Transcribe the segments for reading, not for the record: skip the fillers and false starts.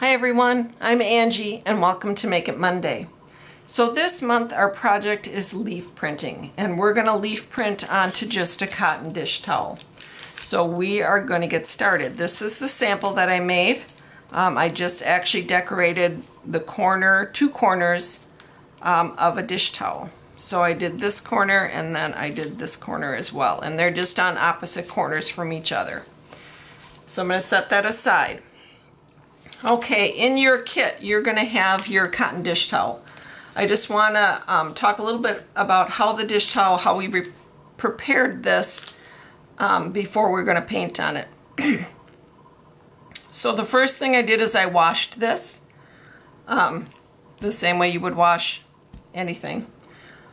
Hi everyone, I'm Angie and welcome to Make It Monday. So this month our project is leaf printing and we're going to leaf print onto just a cotton dish towel. So we are going to get started. This is the sample that I made. I just actually decorated the two corners of a dish towel. So I did this corner and then I did this corner as well, and they're just on opposite corners from each other. So I'm going to set that aside. Okay, in your kit, you're going to have your cotton dish towel. I just want to talk a little bit about how the dish towel, how we prepared this before we're going to paint on it. So the first thing I did is I washed this the same way you would wash anything.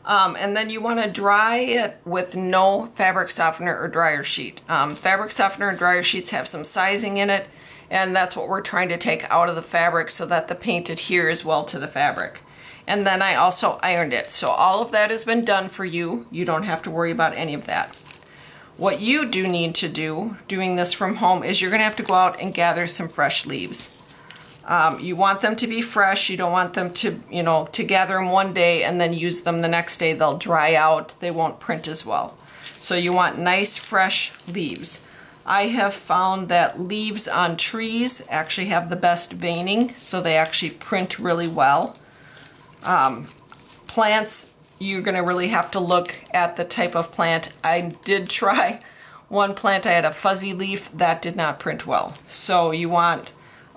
And then you want to dry it with no fabric softener or dryer sheet. Fabric softener and dryer sheets have some sizing in it, and that's what we're trying to take out of the fabric so that the paint adheres well to the fabric. And then I also ironed it. So all of that has been done for you. You don't have to worry about any of that. What you do need to do, doing this from home, is you're going to have to go out and gather some fresh leaves. You want them to be fresh. You don't want them to, to gather them one day and then use them the next day. They'll dry out. They won't print as well. So you want nice, fresh leaves. I have found that leaves on trees actually have the best veining, so they actually print really well. Plants, you're going to really have to look at the type of plant. I did try one plant. I had a fuzzy leaf that did not print well. So you want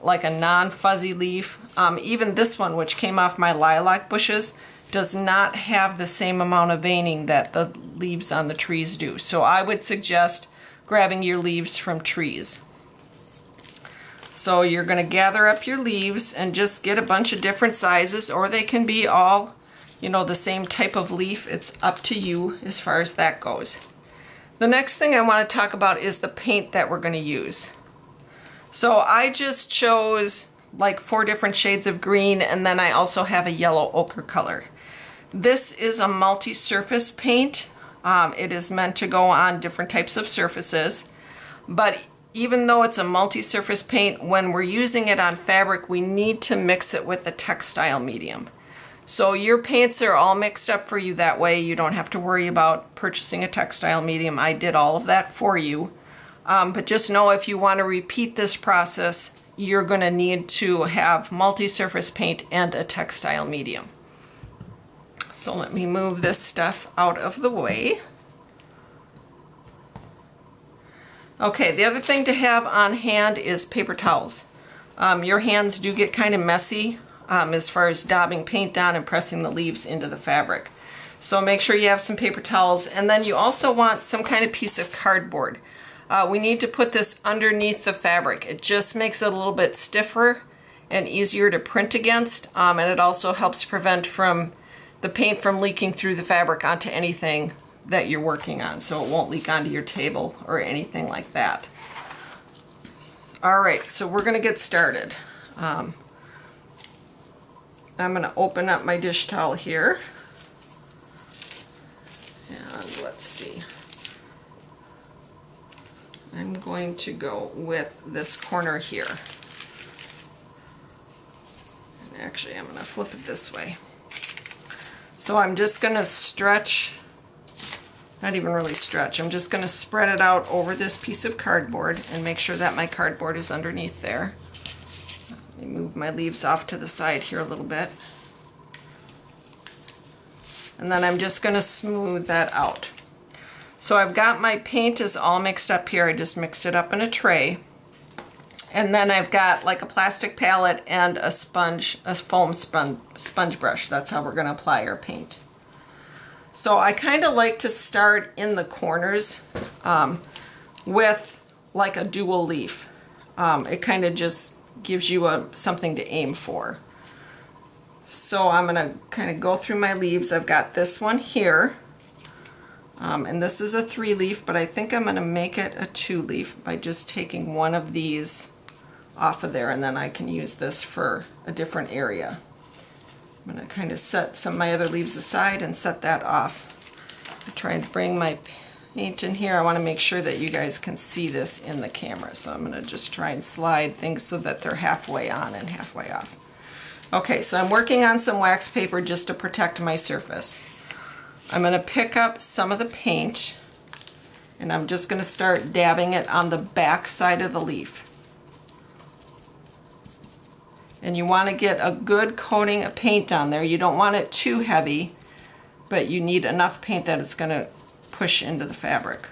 like a non-fuzzy leaf. Even this one, which came off my lilac bushes, does not have the same amount of veining that the leaves on the trees do. So I would suggest grabbing your leaves from trees. So you're going to gather up your leaves and just get a bunch of different sizes, or they can be all, the same type of leaf. It's up to you as far as that goes. The next thing I want to talk about is the paint that we're going to use. So I just chose like 4 different shades of green, and then I also have a yellow ochre color. This is a multi-surface paint. It is meant to go on different types of surfaces, but even though it's a multi-surface paint, when we're using it on fabric, we need to mix it with the textile medium. So your paints are all mixed up for you that way. You don't have to worry about purchasing a textile medium. I did all of that for you. But just know, if you want to repeat this process, you're going to need to have multi-surface paint and a textile medium. So let me move this stuff out of the way. Okay, the other thing to have on hand is paper towels. Your hands do get kind of messy as far as daubing paint down and pressing the leaves into the fabric. So make sure you have some paper towels, and then you also want some kind of piece of cardboard. We need to put this underneath the fabric. It just makes it a little bit stiffer and easier to print against, and it also helps prevent the paint from leaking through the fabric onto anything that you're working on, so it won't leak onto your table or anything like that. Alright, so we're going to get started. I'm going to open up my dish towel here, and let's see. I'm going to go with this corner here. And actually, I'm going to flip it this way. So I'm just going to stretch, not even really stretch, I'm just going to spread it out over this piece of cardboard and make sure that my cardboard is underneath there. Let me move my leaves off to the side here a little bit. And then I'm just going to smooth that out. So I've got my paint is all mixed up here. I just mixed it up in a tray. And then I've got like a plastic palette and a foam sponge brush. That's how we're going to apply our paint. So I kind of like to start in the corners with like a dual leaf. It kind of just gives you something to aim for. So I'm going to kind of go through my leaves. I've got this one here. And this is a 3-leaf, but I think I'm going to make it a 2-leaf by just taking one of these off of there, and then I can use this for a different area. I'm going to kind of set some of my other leaves aside and set that off. I try and bring my paint in here. I want to make sure that you guys can see this in the camera, so I'm going to just try and slide things so that they're halfway on and halfway off. Okay, so I'm working on some wax paper just to protect my surface. I'm going to pick up some of the paint and I'm just going to start dabbing it on the back side of the leaf. And you want to get a good coating of paint on there. You don't want it too heavy, but you need enough paint that it's going to push into the fabric.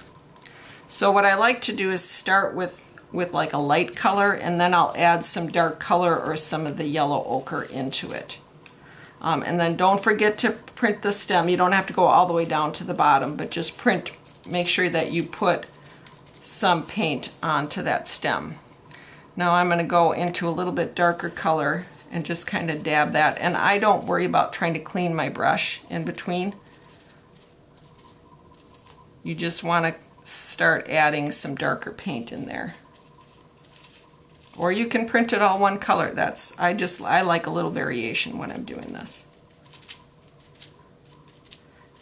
So what I like to do is start with like a light color, and then I'll add some dark color or some of the yellow ochre into it. And then don't forget to print the stem. You don't have to go all the way down to the bottom, but just print, make sure that you put some paint onto that stem. Now I'm going to go into a little bit darker color and just kind of dab that. And I don't worry about trying to clean my brush in between. You just want to start adding some darker paint in there. Or you can print it all one color. I like a little variation when I'm doing this.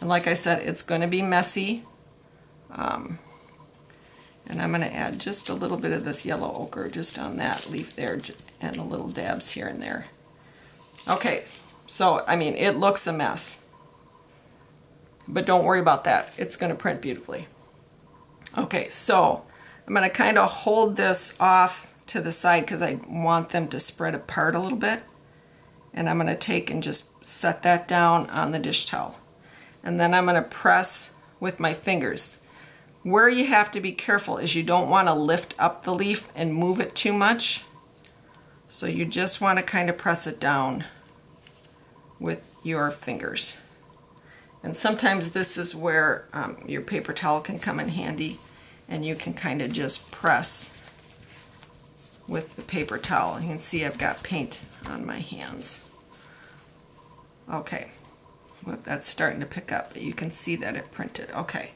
And like I said, it's going to be messy. And I'm going to add just a little bit of this yellow ochre just on that leaf there, and a little dabs here and there. Okay, so I mean, it looks a mess. But don't worry about that. It's going to print beautifully. Okay, so I'm going to kind of hold this off to the side because I want them to spread apart a little bit. And I'm going to take and just set that down on the dish towel. And then I'm going to press with my fingers. Where you have to be careful is you don't want to lift up the leaf and move it too much. So you just want to kind of press it down with your fingers. And sometimes this is where your paper towel can come in handy, and you can kind of just press with the paper towel. You can see I've got paint on my hands. Okay, well, that's starting to pick up, but you can see that it printed. Okay,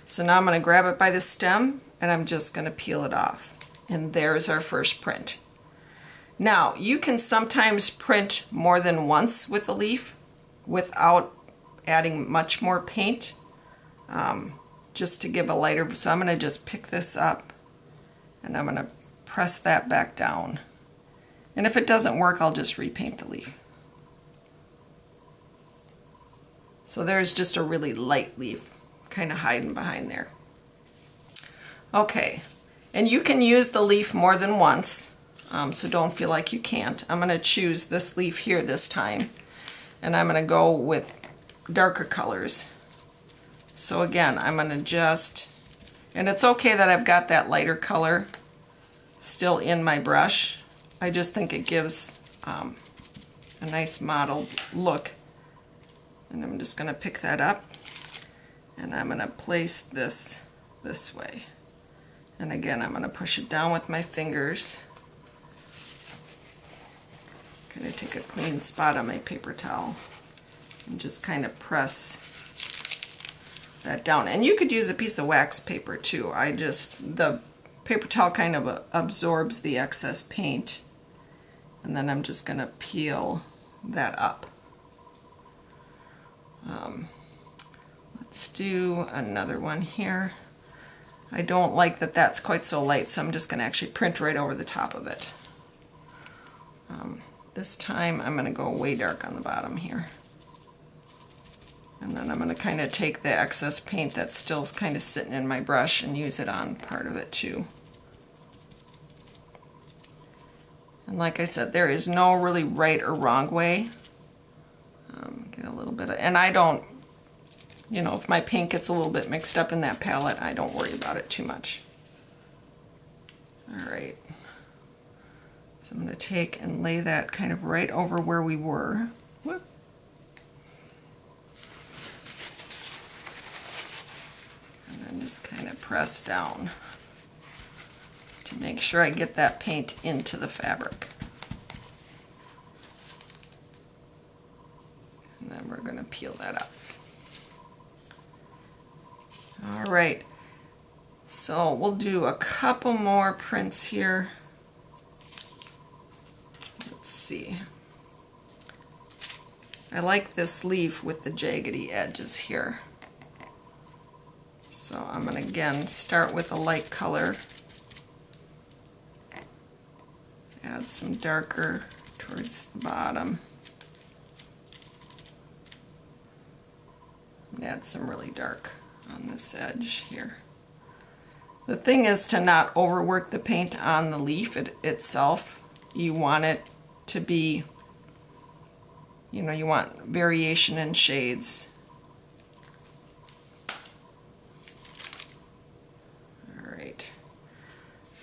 so now I'm going to grab it by the stem and I'm just going to peel it off. And there's our first print. Now, you can sometimes print more than once with a leaf without adding much more paint, just to give a lighter. So I'm going to just pick this up and I'm going to press that back down. And if it doesn't work, I'll just repaint the leaf. So there's just a really light leaf kind of hiding behind there. Okay, and you can use the leaf more than once, so don't feel like you can't. I'm going to choose this leaf here this time, and I'm going to go with darker colors. So again, I'm going to just, and it's okay that I've got that lighter color still in my brush. I just think it gives a nice mottled look. And I'm just going to pick that up and I'm going to place this way. And again, I'm going to push it down with my fingers. Kind of take a clean spot on my paper towel and just kind of press that down. And you could use a piece of wax paper too. The paper towel kind of absorbs the excess paint. And then I'm just going to peel that up. Let's do another one here. I don't like that that's quite so light, so I'm just going to actually print right over the top of it. This time I'm going to go way dark on the bottom here. And then I'm going to kind of take the excess paint that's still kind of sitting in my brush and use it on part of it too. And like I said, there is no really right or wrong way. Get a little bit of, and I don't, you know, if my paint gets a little bit mixed up in that palette, I don't worry about it too much. All right. So I'm going to take and lay that kind of right over where we were. Whoop. And then just kind of press down to make sure I get that paint into the fabric. And then we're going to peel that up. All right, so we'll do a couple more prints here. Let's see. I like this leaf with the jaggedy edges here. So I'm going to again start with a light color, add some darker towards the bottom, and add some really dark on this edge here. The thing is to not overwork the paint on the leaf itself. You want it to be, you know, you want variation in shades. Alright,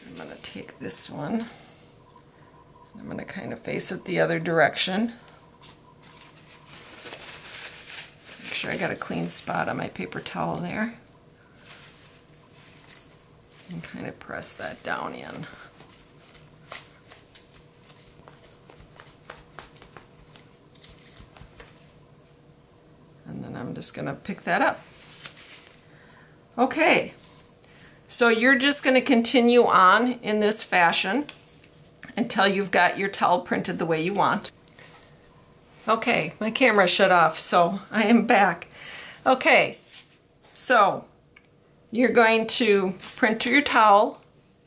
I'm going to take this one, I'm going to kind of face it the other direction. Make sure I got a clean spot on my paper towel there. And kind of press that down in. And then I'm just going to pick that up. Okay, so you're just going to continue on in this fashion until you've got your towel printed the way you want. Okay, my camera shut off, so I am back. Okay, so you're going to print your towel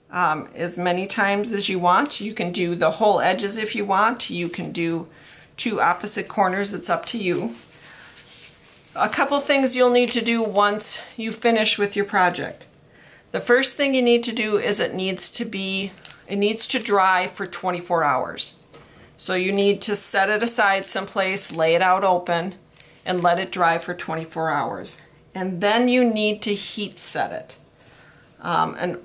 as many times as you want. You can do the whole edges if you want. You can do 2 opposite corners. It's up to you. A couple things you'll need to do once you finish with your project. The first thing you need to do is it needs to dry for 24 hours. So you need to set it aside someplace, lay it out open, and let it dry for 24 hours. And then you need to heat set it. And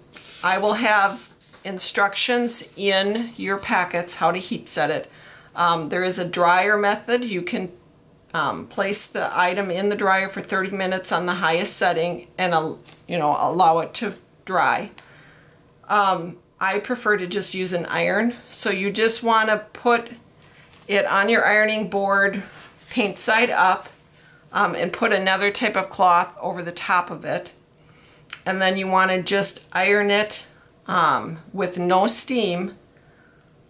I will have instructions in your packets how to heat set it. There is a dryer method. You can place the item in the dryer for 30 minutes on the highest setting and allow it to dry. I prefer to just use an iron. So you just want to put it on your ironing board, paint side up, and put another type of cloth over the top of it. And then you want to just iron it with no steam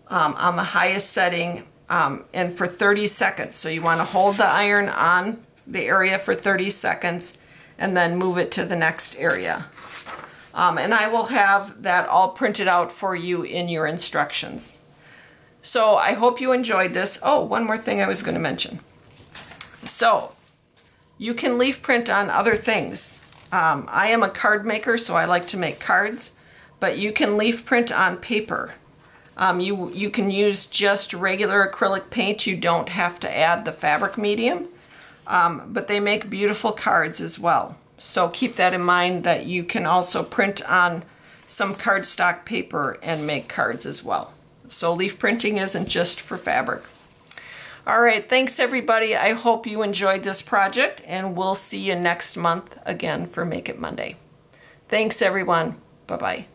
on the highest setting and for 30 seconds. So you want to hold the iron on the area for 30 seconds and then move it to the next area. And I will have that all printed out for you in your instructions. So I hope you enjoyed this. Oh, one more thing I was going to mention. So you can leaf print on other things. I am a card maker, so I like to make cards, but you can leaf print on paper. You can use just regular acrylic paint. You don't have to add the fabric medium, but they make beautiful cards as well. So keep that in mind, that you can also print on some cardstock paper and make cards as well. So leaf printing isn't just for fabric. All right, thanks everybody. I hope you enjoyed this project, and we'll see you next month again for Make It Monday. Thanks everyone. Bye-bye.